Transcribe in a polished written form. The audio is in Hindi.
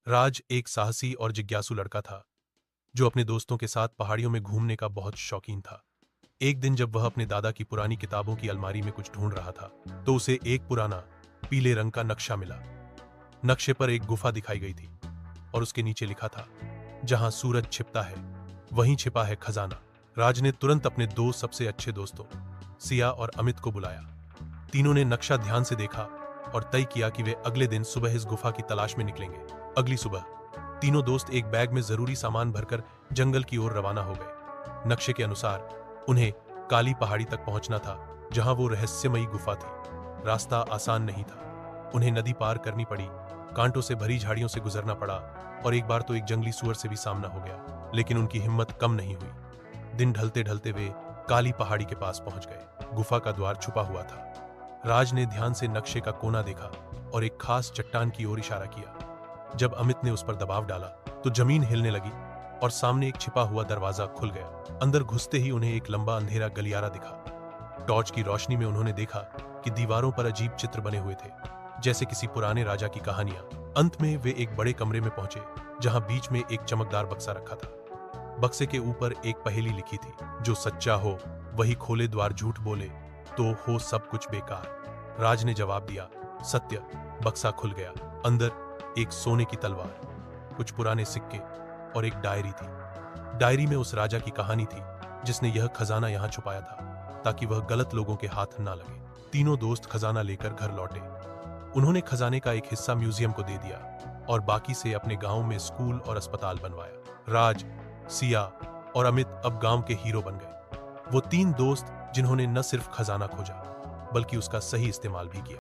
राज एक साहसी और जिज्ञासु लड़का था जो अपने दोस्तों के साथ पहाड़ियों में घूमने का बहुत शौकीन था। एक दिन जब वह अपने दादा की पुरानी किताबों की अलमारी में कुछ ढूंढ रहा था तो उसे एक पुराना पीले रंग का नक्शा मिला। नक्शे पर एक गुफा दिखाई गई थी और उसके नीचे लिखा था, जहां सूरज छिपता है वहीं छिपा है खजाना। राज ने तुरंत अपने दो सबसे अच्छे दोस्तों सिया और अमित को बुलाया। तीनों ने नक्शा ध्यान से देखा और तय किया कि वे अगले दिन सुबह इस गुफा की तलाश में निकलेंगे। अगली सुबह तीनों दोस्त एक बैग में जरूरी सामान भरकर जंगल की ओर रवाना हो गए। नक्शे के अनुसार उन्हें काली पहाड़ी तक पहुंचना था, जहां वो रहस्यमयी गुफा थी। रास्ता आसान नहीं था, उन्हें नदी पार करनी पड़ी, कांटों से भरी झाड़ियों से गुजरना पड़ा और एक बार तो एक जंगली सुअर से भी सामना हो गया, लेकिन उनकी हिम्मत कम नहीं हुई। दिन ढलते ढलते वे काली पहाड़ी के पास पहुंच गए। गुफा का द्वार छुपा हुआ था। राज ने ध्यान से नक्शे का कोना देखा और एक खास चट्टान की ओर इशारा किया। जब अमित ने उस पर दबाव डाला तो जमीन हिलने लगी और सामने एक छिपा हुआ दरवाजा खुल गया। अंदर घुसते ही उन्हें एक लंबा अंधेरा गलियारा दिखा। टॉर्च की रोशनी में उन्होंने देखा कि दीवारों पर अजीब चित्र बने हुए थे, जैसे किसी पुराने राजा की कहानियां। अंत में वे एक बड़े कमरे में पहुंचे, जहां बीच में एक चमकदार बक्सा रखा था। बक्से के ऊपर एक पहेली लिखी थी, जो सच्चा हो वही खोले द्वार, झूठ बोले तो हो सब कुछ बेकार। राज ने जवाब दिया, सत्य। बक्सा खुल गया। अंदर एक सोने की तलवार, कुछ पुराने सिक्के और एक डायरी थी। डायरी में उस राजा की कहानी थी जिसने यह खजाना यहां छुपाया था ताकि वह गलत लोगों के हाथ ना लगे। तीनों दोस्त खजाना लेकर घर लौटे। उन्होंने खजाने का एक हिस्सा म्यूजियम को दे दिया और बाकी से अपने गांव में स्कूल और अस्पताल बनवाया। राज, सिया और अमित अब गांव के हीरो बन गए। वो तीन दोस्त जिन्होंने न सिर्फ खजाना खोजा बल्कि उसका सही इस्तेमाल भी किया।